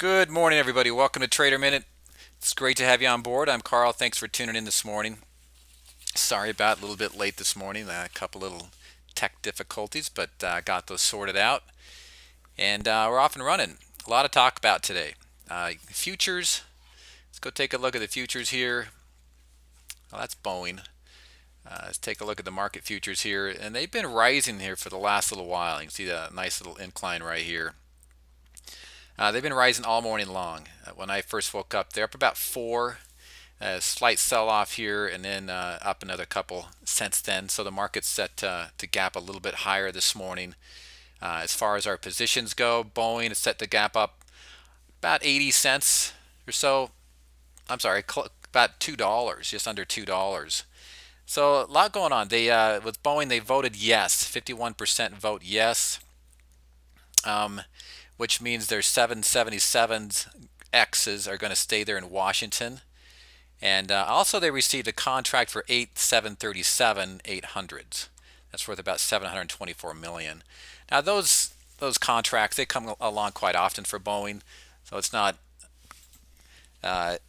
Good morning, everybody. Welcome to Trader Minute. It's great to have you on board. I'm Carl. Thanks for tuning in this morning. Sorry about a little bit late this morning. A couple little tech difficulties, but got those sorted out. And we're off and running. A lot to talk about today. Futures. Let's go take a look at the futures here. Well, that's Boeing. Let's take a look at the market futures here. And they've been rising here for the last little while. You can see the nice little incline right here. They've been rising all morning long. When I first woke up, they're up about 4. A slight sell-off here, and then up another couple since then. So the market's set to gap a little bit higher this morning. As far as our positions go, Boeing is set to gap up about 80 cents or so. I'm sorry, about $2, just under $2. So a lot going on. They with Boeing, they voted yes. 51% vote yes, which means their 777s X's are going to stay there in Washington. And also, they received a contract for 8 737-800s. That's worth about 724 million. Now, those contracts, they come along quite often for Boeing, so it's not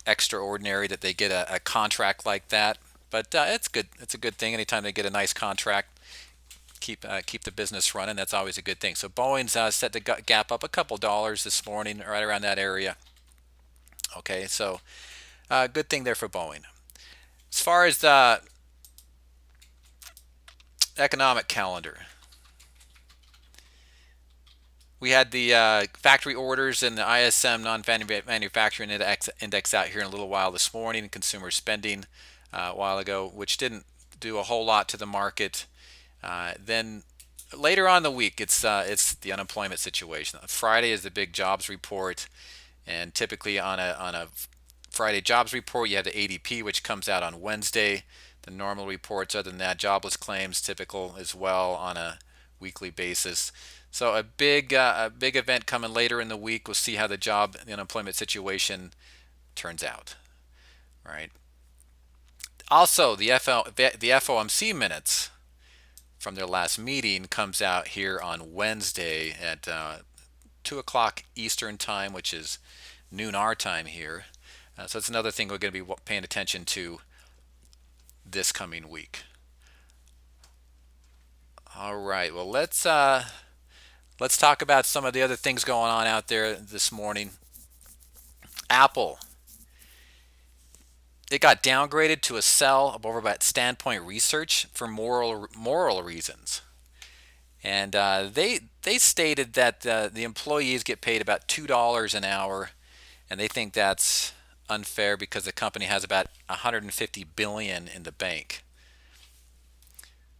extraordinary that they get a contract like that. But it's good. It's a good thing. Anytime they get a nice contract, keep the business running. That's always a good thing. So Boeing's set to gap up a couple dollars this morning, right around that area. Okay, so good thing there for Boeing. As far as the economic calendar, we had the factory orders and the ISM non-manufacturing index out here in a little while this morning. Consumer spending a while ago, which didn't do a whole lot to the market. Then later on in the week, it's the unemployment situation. Friday is the big jobs report, and typically on a Friday jobs report, you have the ADP, which comes out on Wednesday. The normal reports, other than that, jobless claims, typical as well on a weekly basis. So a big event coming later in the week. We'll see how the unemployment situation turns out. Right. Also, the FOMC minutes from their last meeting comes out here on Wednesday at 2 o'clock Eastern time, which is noon our time here. So it's another thing we're going to be paying attention to this coming week. All right. Well, let's talk about some of the other things going on out there this morning. Apple. It got downgraded to a sell over by Standpoint Research for moral reasons, and they stated that the employees get paid about $2 an hour, and they think that's unfair because the company has about 150 billion in the bank.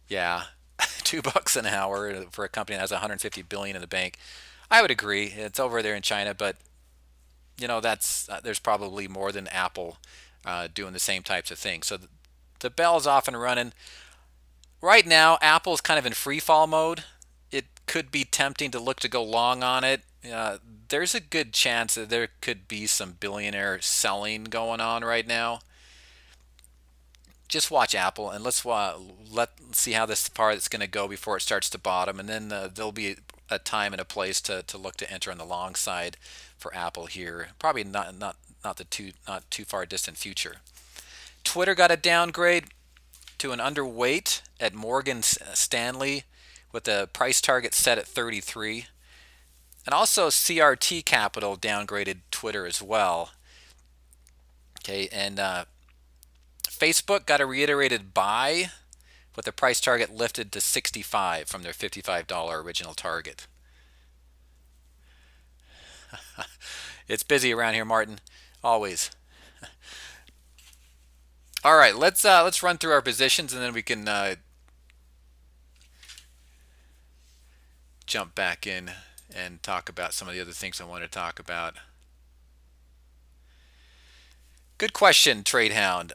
Yeah, $2 an hour for a company that has 150 billion in the bank. I would agree. It's over there in China, but that's there's probably more than Apple doing the same types of things. So the bell's off and running. Right now, Apple's kind of in free fall mode. It could be tempting to look to go long on it. There's a good chance that there could be some billionaire selling going on right now. Just watch Apple, and let's see how this part is going to go before it starts to bottom, and then there'll be a time and a place to look to enter on the long side for Apple here. Probably not too far distant future. Twitter got a downgrade to an underweight at Morgan Stanley with the price target set at 33. And also CRT Capital downgraded Twitter as well. Okay, and Facebook got a reiterated buy with the price target lifted to 65 from their $55 original target. It's busy around here, Martin. Always. All right, let's run through our positions, and then we can jump back in and talk about some of the other things I want to talk about. Good question, TradeHound.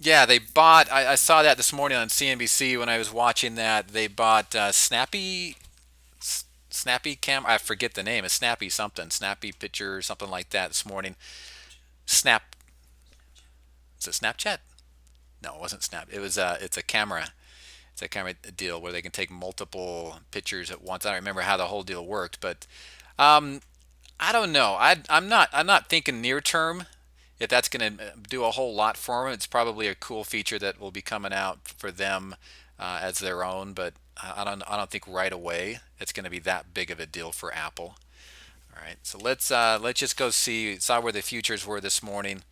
Yeah, they bought. I saw that this morning on CNBC when I was watching that. They bought Snappy Cam. I forget the name. It's Snappy something. Snappy Picture or something like that this morning. Snap. Is it Snapchat? No, it wasn't Snap. It was. It's a camera. It's a camera deal where they can take multiple pictures at once. I don't remember how the whole deal worked, but I don't know. I'm not thinking near term if that's going to do a whole lot for them. It's probably a cool feature that will be coming out for them as their own, but I don't think right away it's going to be that big of a deal for Apple. All right, so let's just go see. Saw where the futures were this morning.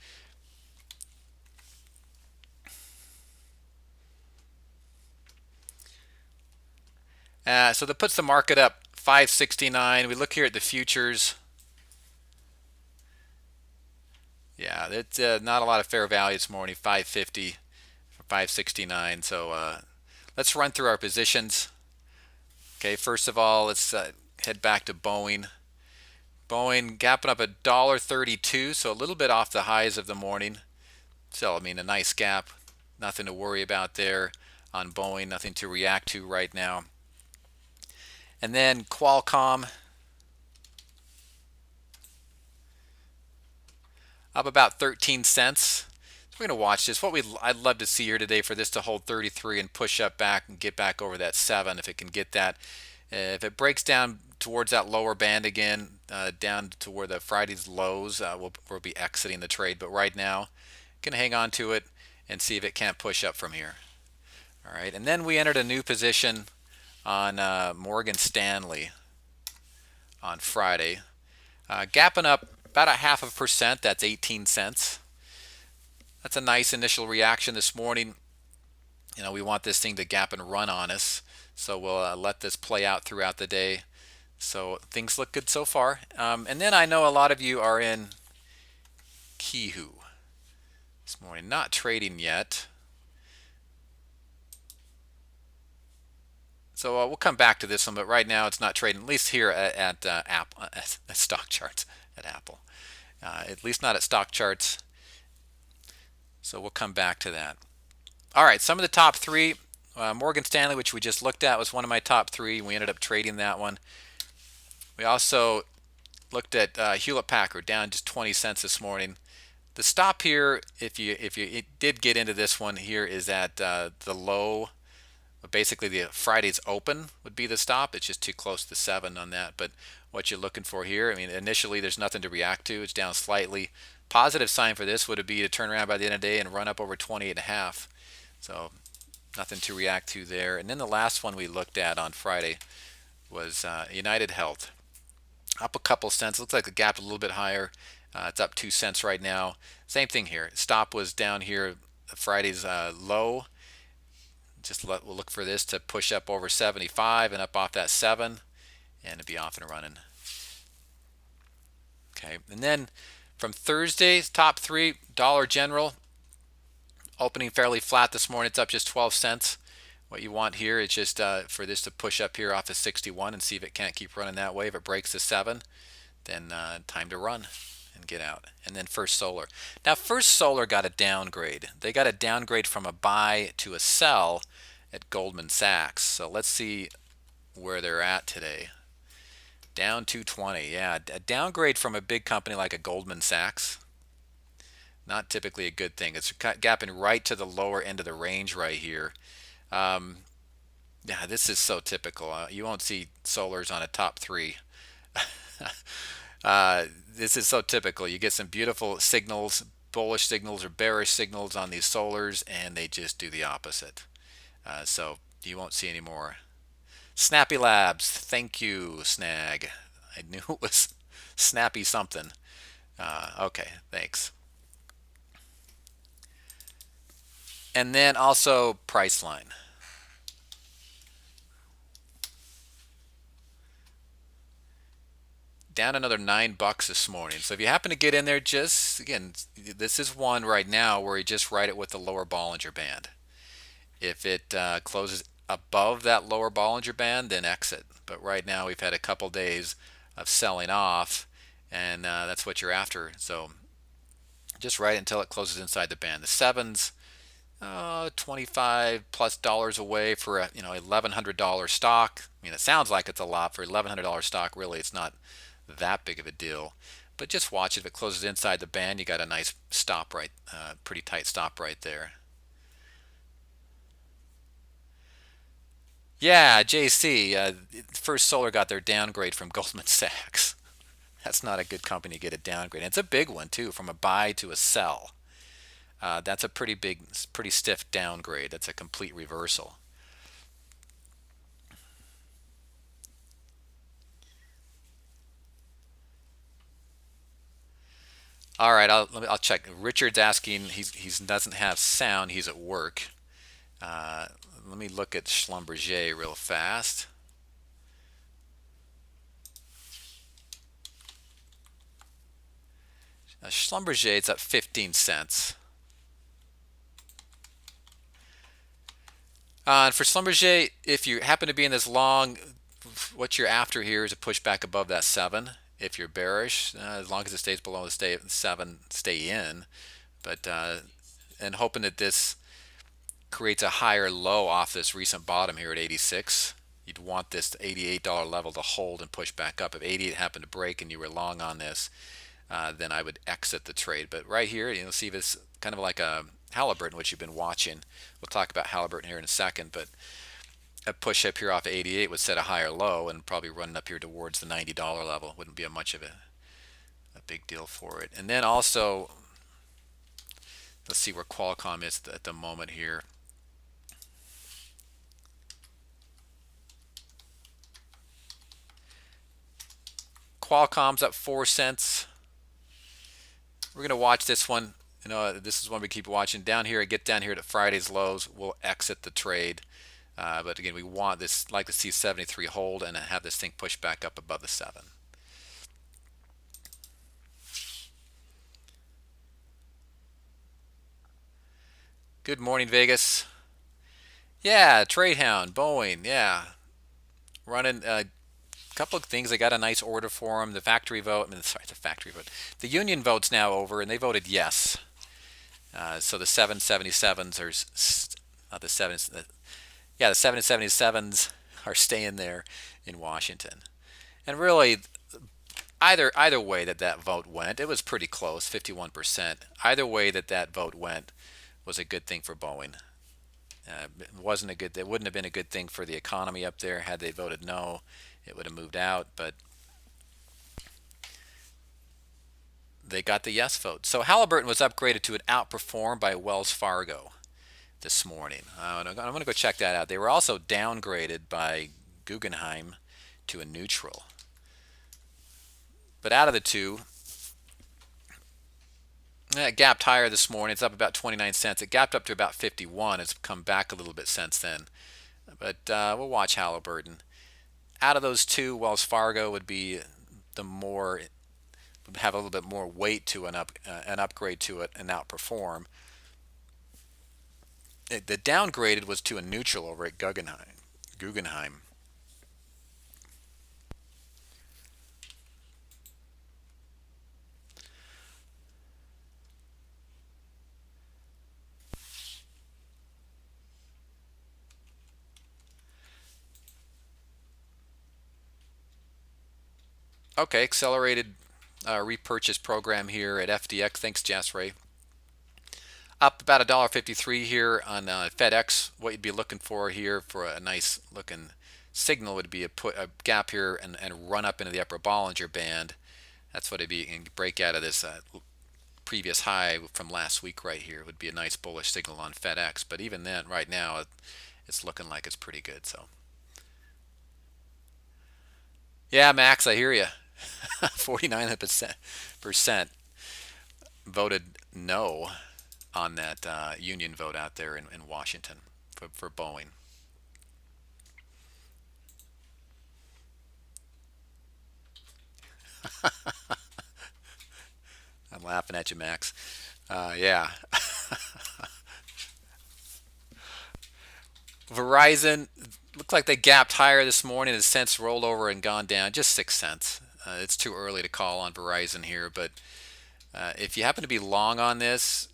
So that puts the market up 569. We look here at the futures. Yeah, it's not a lot of fair value this morning. 550, 569. So let's run through our positions. Okay, first of all, let's head back to Boeing. Boeing gapping up $1.32, so a little bit off the highs of the morning. So I mean, a nice gap. Nothing to worry about there on Boeing. Nothing to react to right now. And then Qualcomm up about 13 cents. So we're going to watch this. I'd love to see here today for this to hold 33 and push up back and get back over that 7 if it can get that. If it breaks down towards that lower band again, down to where the Friday's lows, we'll be exiting the trade. But right now, going to hang on to it and see if it can't push up from here. All right, and then we entered a new position on Morgan Stanley on Friday, gapping up about a half of a percent. That's 18 cents. That's a nice initial reaction this morning. We want this thing to gap and run on us, so we'll let this play out throughout the day. So things look good so far. And then I know a lot of you are in Kihu this morning, not trading yet. So we'll come back to this one, but right now it's not trading, at least here at Apple, at stock charts at Apple. At least not at stock charts. So we'll come back to that. All right, some of the top three. Morgan Stanley, which we just looked at, was one of my top three. We ended up trading that one. We also looked at Hewlett Packard, down just 20 cents this morning. The stop here, if you did get into this one here, is at the low. Basically, the Friday's open would be the stop. It's just too close to 7 on that. But what you're looking for here, I mean, initially there's nothing to react to. It's down slightly. Positive sign for this would be to turn around by the end of the day and run up over 28.5. So nothing to react to there. And then the last one we looked at on Friday was United Health. Up a couple cents. Looks like the gap a little bit higher. It's up 2 cents right now. Same thing here. Stop was down here. Friday's low. We'll look for this to push up over 75 and up off that 7 and to be off and running. Okay, and then from Thursday's top three, Dollar General opening fairly flat this morning. It's up just 12 cents. What you want here is just for this to push up here off of 61 and see if it can't keep running that way. If it breaks the 7, then time to run and get out. And then First Solar. Now First Solar got a downgrade. They got a downgrade from a buy to a sell at Goldman Sachs. So let's see where they're at today. Down 220. Yeah, a downgrade from a big company like a Goldman Sachs. Not typically a good thing. It's gapping right to the lower end of the range right here. Yeah, this is so typical. You won't see solars on a top three. This is so typical. You get some beautiful signals, bullish signals or bearish signals on these solars, and they just do the opposite. So you won't see any more. Snappy Labs, thank you, Snag. I knew it was snappy something. Okay, thanks. And then also Priceline. Down another $9 this morning. So if you happen to get in there, just again, this is one right now where you just ride it with the lower Bollinger Band. If it closes above that lower Bollinger Band, then exit. But right now we've had a couple days of selling off, and that's what you're after. So just ride it until it closes inside the band. The 7's 25 plus dollars away for a $1,100 stock. I mean, it sounds like it's a lot for $1,100 stock. Really, it's not that big of a deal. But just watch it. If it closes inside the band, you got a nice stop right, pretty tight stop right there. Yeah, JC. First Solar got their downgrade from Goldman Sachs. That's not a good company to get a downgrade. And it's a big one too, from a buy to a sell. That's a pretty big, pretty stiff downgrade. That's a complete reversal. All right, I'll check. Richard's asking. He doesn't have sound. He's at work. Uh, Let me look at Schlumberger real fast. Schlumberger, it's up 15 cents. And for Schlumberger, if you happen to be in this long, what you're after here is a pushback above that 7. If you're bearish, as long as it stays below the 7, stay in. But and hoping that this creates a higher low off this recent bottom here at 86. You'd want this $88 level to hold and push back up. If 88 happened to break and you were long on this, then I would exit the trade. But right here, see this kind of like a Halliburton, which you've been watching. We'll talk about Halliburton here in a second, but a push up here off of 88 would set a higher low and probably run up here towards the $90 level. Wouldn't be much of a big deal for it. And then also, let's see where Qualcomm is at the moment here. Qualcomm's up 4 cents. We're going to watch this one. This is one we keep watching. Down here, get down here to Friday's lows. We'll exit the trade. But again, we want this, like to see 73 hold and have this thing push back up above the 7. Good morning, Vegas. Yeah, Trade Hound, Boeing. Yeah, running a couple of things. I got a nice order for them. The factory vote. The factory vote. The union vote's now over, and they voted yes. So the 777s are not the 7. Yeah, the 777s are staying there in Washington. And really, either way that vote went, it was pretty close, 51%. Either way that vote went was a good thing for Boeing. It wouldn't have been a good thing for the economy up there had they voted no. It would have moved out, but they got the yes vote. So Halliburton was upgraded to an outperform by Wells Fargo this morning. I'm going to go check that out. They were also downgraded by Guggenheim to a neutral. But out of the two, it gapped higher this morning. It's up about 29 cents. It gapped up to about 51. It's come back a little bit since then. But we'll watch Halliburton. Out of those two, Wells Fargo would be would have a little bit more weight to an upgrade to it and outperform. The downgraded was to a neutral over at Guggenheim. Okay, accelerated repurchase program here at FDX. Thanks, Jas Ray. Up about $1.53 here on FedEx. What you'd be looking for here for a nice looking signal would be a gap here and run up into the upper Bollinger Band. That's what it'd be, and break out of this previous high from last week right here. It would be a nice bullish signal on FedEx. But even then, right now, it's looking like it's pretty good. So, yeah, Max, I hear you. 49% voted no on that union vote out there in Washington for Boeing. I'm laughing at you, Max. Yeah. Verizon looked like they gapped higher this morning. Has since rolled over and gone down just 6 cents. It's too early to call on Verizon here, but if you happen to be long on this,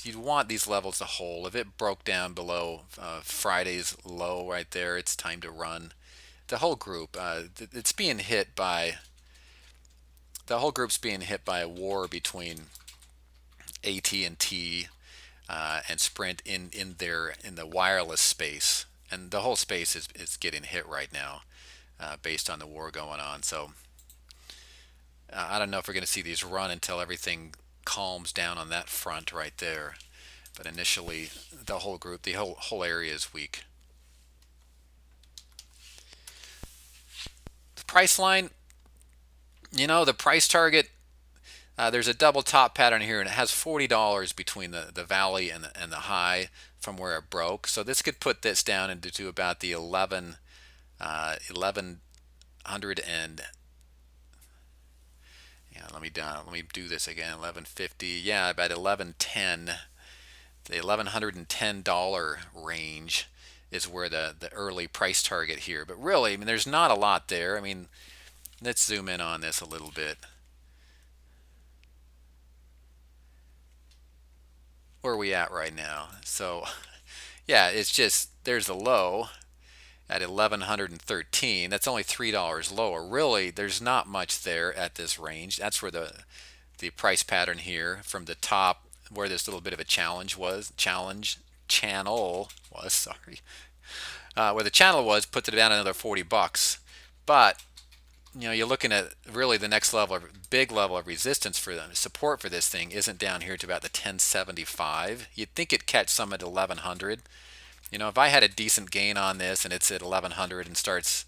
you'd want these levels to hold. If it broke down below Friday's low right there, it's time to run. The whole group, it's being hit by the whole group's being hit by a war between AT&T and Sprint in the wireless space, and the whole space is getting hit right now based on the war going on. So I don't know if we're going to see these run until everything calms down on that front right there. But initially, the whole group, the whole area is weak. The price line, the price target. There's a double top pattern here, and it has $40 between the valley and the high from where it broke. So this could put this down into about the 1100 and yeah. Let me do this again. 1150. Yeah, about 1110. The $1,110 range is where the early price target here. But really, I mean, there's not a lot there. I mean, let's zoom in on this a little bit. Where are we at right now? So, yeah, it's just there's a low at 1113. That's only $3 lower. Really, there's not much there at this range. That's where the price pattern here from the top, where this little bit of a channel was, sorry, where the channel was, put it down another $40. But you're looking at really the next level, big level of resistance for them. Support for this thing isn't down here to about the 1075. You'd think it'd catch some at 1100. If I had a decent gain on this and it's at 1100 and starts,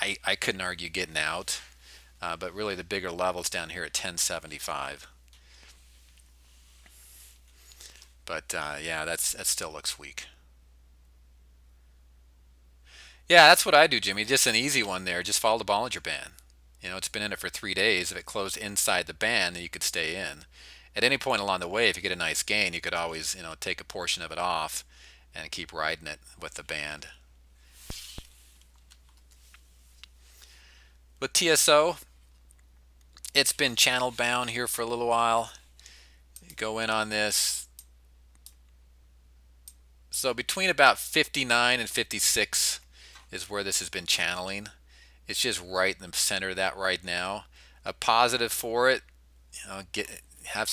I couldn't argue getting out. But really the bigger levels down here at 1075. But yeah, that still looks weak. Yeah, that's what I do, Jimmy. Just an easy one there. Just follow the Bollinger Band. It's been in it for 3 days. If it closed inside the band, then you could stay in. At any point along the way, if you get a nice gain, you could always, take a portion of it off and keep riding it with the band. With TSO, it's been channel bound here for a little while. You go in on this. So between about 59 and 56 is where this has been channeling. It's just right in the center of that right now. A positive for it, have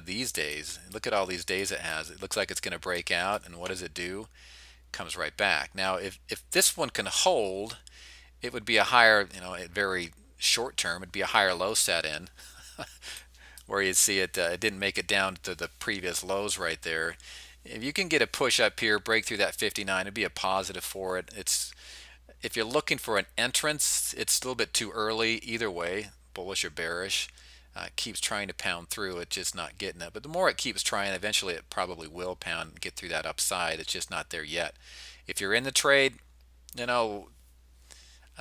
these days. Look at all these days it has. It looks like it's going to break out, and what does it do? Comes right back. Now, if this one can hold, it would be a higher, at very short term, it'd be a higher low set in, where you'd see it. It didn't make it down to the previous lows right there. If you can get a push up here, break through that 59, it'd be a positive for it. If you're looking for an entrance, it's a little bit too early either way, bullish or bearish. Keeps trying to pound through it, just not getting it. But the more it keeps trying, eventually it probably will pound and get through that upside. It's just not there yet. If you're in the trade, I don't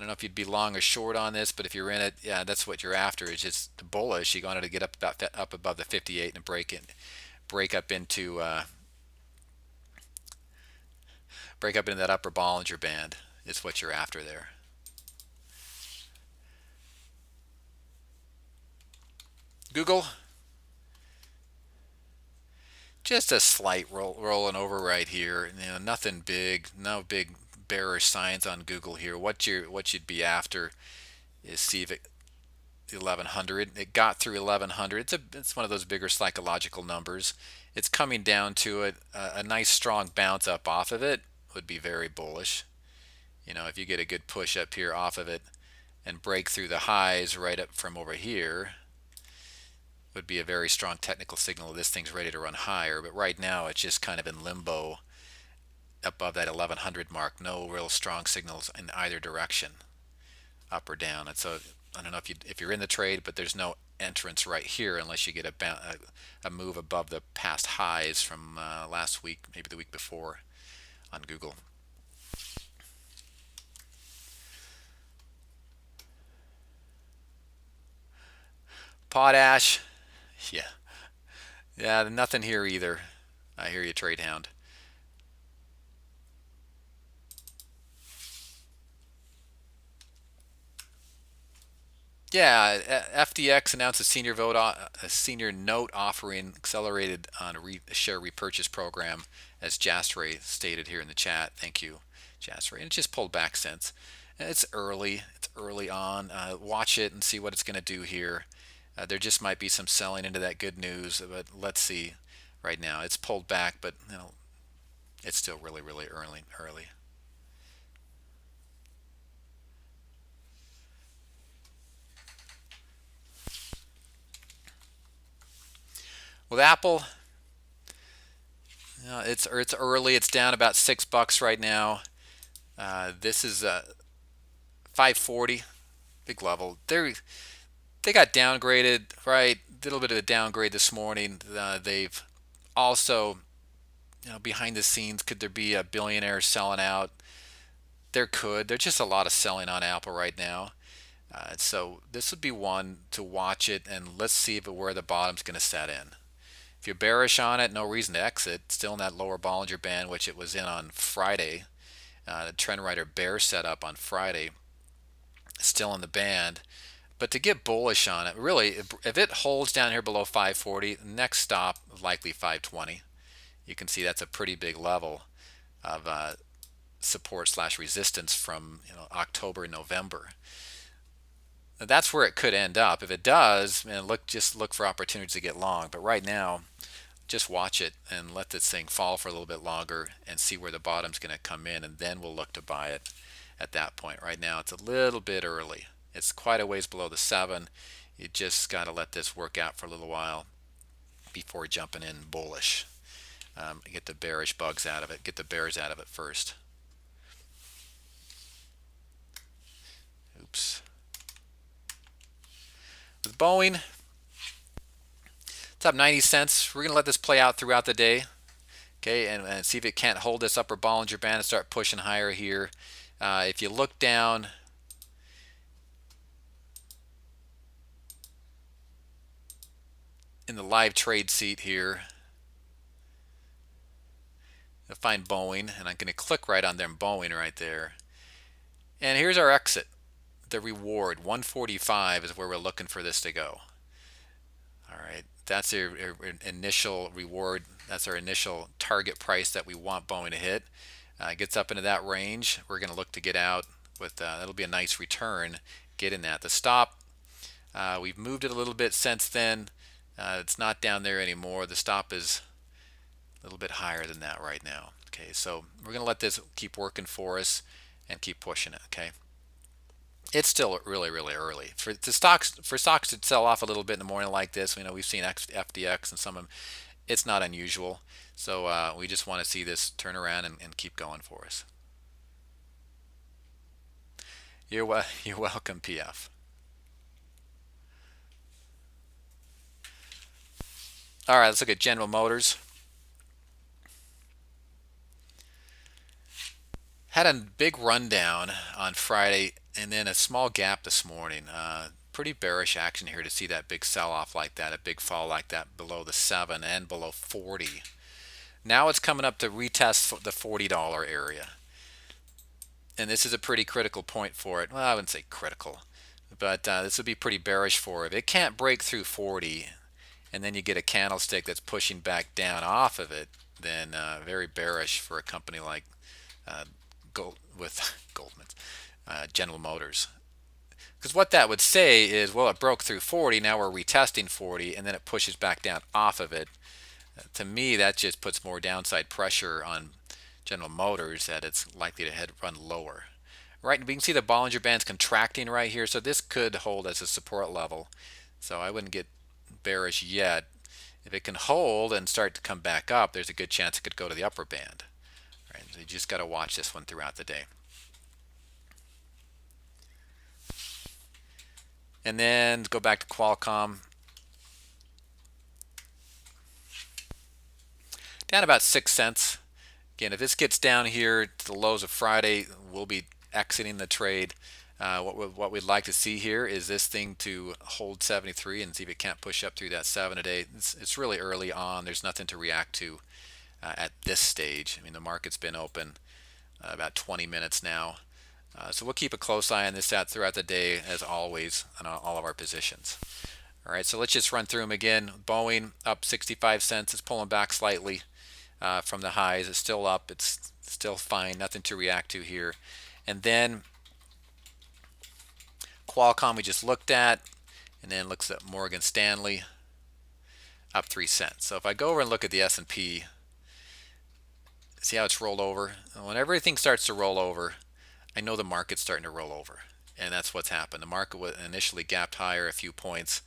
know if you'd be long or short on this, but if you're in it, yeah, that's what you're after. It's just bullish. You wanted to get up above the 58 and break up into that upper Bollinger Band. Is what you're after there. Google, just a slight rolling over right here. Nothing big, no big bearish signs on Google here. What you'd be after is see if 1100. It got through 1100. It's one of those bigger psychological numbers. It's coming down to it. A nice strong bounce up off of it would be very bullish. If you get a good push up here off of it and break through the highs right up from over here, would be a very strong technical signal this thing's ready to run higher. But right now it's just kind of in limbo above that 1100 mark. No real strong signals in either direction, up or down. And so I don't know if you're in the trade, but there's no entrance right here unless you get a move above the past highs from last week, maybe the week before on Google. Potash, yeah, nothing here either. I hear you, Trade Hound. Yeah, FDX announced a senior note offering accelerated on a share repurchase program, as Jasray stated here in the chat. Thank you, Jasray. And it just pulled back since. It's early. It's early on. Watch it and see what it's going to do here. There just might be some selling into that good news, but let's see. Right now, it's pulled back, but it's still really, really early. With Apple, it's early. It's down about $6 right now. This is 540, big level. They got downgraded, right? A little bit of a downgrade this morning. They've also, behind the scenes, could there be a billionaire selling out? There could. There's just a lot of selling on Apple right now. So this would be one to watch it, and let's see where the bottom's going to set in. If you're bearish on it, no reason to exit. Still in that lower Bollinger Band, which it was in on Friday. The Trendwriter bear setup on Friday, still in the band. But to get bullish on it, really, if it holds down here below 540, next stop likely 520. You can see that's a pretty big level of support slash resistance from October, November. That's where it could end up. If it does, man, just look for opportunities to get long. But right now, just watch it and let this thing fall for a little bit longer and see where the bottom's going to come in, and then we'll look to buy it at that point. Right now, it's a little bit early. It's quite a ways below the 7. You just got to let this work out for a little while before jumping in bullish. Get the bearish bugs out of it. Get the bears out of it first. Oops. With Boeing, it's up 90 cents. We're going to let this play out throughout the day. Okay, and see if it can't hold this upper Bollinger Band and start pushing higher here. If you look down, in the live trade seat here, you'll find Boeing, and I'm going to click right on them, Boeing right there. And here's our exit. The reward, 145 is where we're looking for this to go. All right, that's our initial reward. That's our initial target price that we want Boeing to hit. It gets up into that range. We're going to look to get out with, that'll be a nice return. Get in that. The stop, we've moved it a little bit since then. It's not down there anymore. The stop is a little bit higher than that right now. Okay, so we're going to let this keep working for us and keep pushing it. Okay. It's still really, really early for stocks to sell off a little bit in the morning like this. We've seen FDX and some of them. It's not unusual. So we just want to see this turn around and keep going for us. You're welcome, PF. All right, let's look at General Motors. Had a big rundown on Friday and then a small gap this morning. Pretty bearish action here to see that big sell-off like that, a big fall like that below the 7 and below 40. Now it's coming up to retest the $40 area. And this is a pretty critical point for it. Well, I wouldn't say critical, but this would be pretty bearish for it. If it can't break through 40 and then you get a candlestick that's pushing back down off of it, then very bearish for a company like Goldman's, General Motors. Because what that would say is, well, it broke through 40, now we're retesting 40, and then it pushes back down off of it. To me, that just puts more downside pressure on General Motors that it's likely to run lower. Right, we can see the Bollinger Band's contracting right here, so this could hold as a support level. So I wouldn't get bearish yet. If it can hold and start to come back up, there's a good chance it could go to the upper band. Right, so you just got to watch this one throughout the day. And then go back to Qualcomm. Down about 6 cents. Again, if this gets down here to the lows of Friday, we'll be exiting the trade. What we'd like to see here is this thing to hold 73 and see if it can't push up through that 7 today. It's really early on. There's nothing to react to at this stage. I mean, the market's been open about 20 minutes now. So we'll keep a close eye on this throughout the day, as always, on all of our positions. All right, so let's just run through them again. Boeing up 65 cents. It's pulling back slightly from the highs. It's still up. It's still fine. Nothing to react to here. And then Qualcomm we just looked at, and then looks at Morgan Stanley up 3 cents. So if I go over and look at the S&P, see how it's rolled over? When everything starts to roll over, I know the market's starting to roll over, and that's what's happened. The market was initially gapped higher a few points,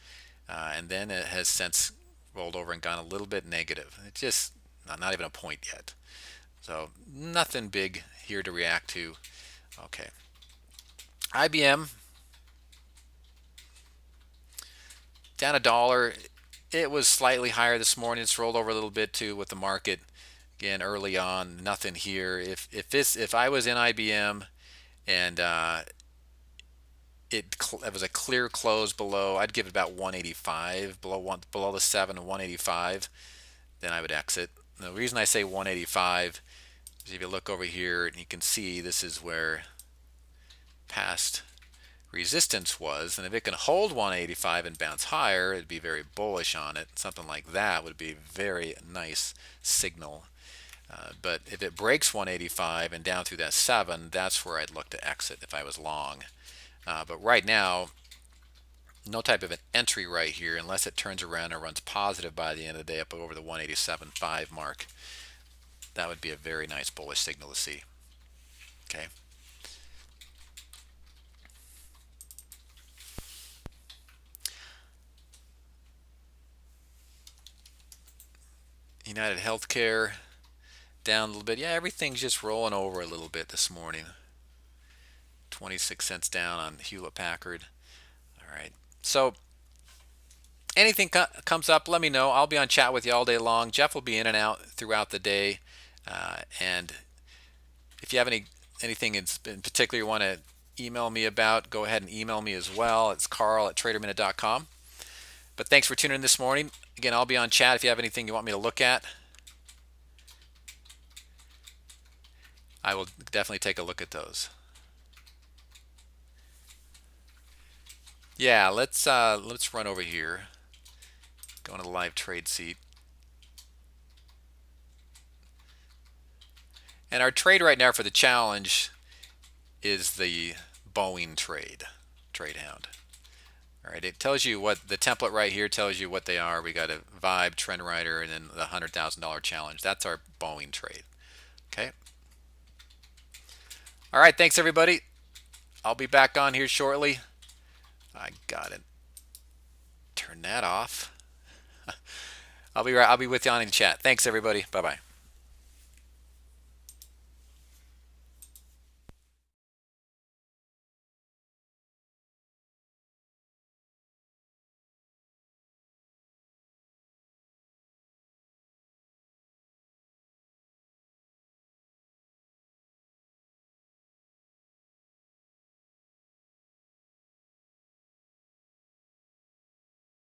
and then it has since rolled over and gone a little bit negative. It's just not even a point yet. So nothing big here to react to. Okay. IBM down a dollar. It was slightly higher this morning. It's rolled over a little bit too with the market. Again, early on, nothing here. If I was in IBM and it was a clear close below, I'd give it about 185 below the 7 185. Then I would exit. The reason I say 185 is if you look over here, you can see this is where past resistance was, and if it can hold 185 and bounce higher, it'd be very bullish on it. Something like that would be a very nice signal. But if it breaks 185 and down through that 7, that's where I'd look to exit if I was long. But right now, no type of an entry right here unless it turns around and runs positive by the end of the day up over the 187.5 mark. That would be a very nice bullish signal to see. Okay. United Healthcare down a little bit. Yeah, everything's just rolling over a little bit this morning. 26 cents down on Hewlett Packard. All right. So anything comes up, let me know. I'll be on chat with you all day long. Jeff will be in and out throughout the day. And if you have anything in particular you want to email me about, go ahead and email me as well. It's carl@traderminute.com. But thanks for tuning in this morning. Again, I'll be on chat if you have anything you want me to look at. I will definitely take a look at those. Yeah, let's run over here. Go into the live trade seat. And our trade right now for the challenge is the Boeing trade hound. All right, it tells you what the template right here tells you what they are. We got a vibe, trend rider, and then the $100,000 challenge. That's our Boeing trade. Okay. All right, thanks everybody. I'll be back on here shortly. I got it. Turn that off. I'll be with you on in chat. Thanks everybody. Bye bye.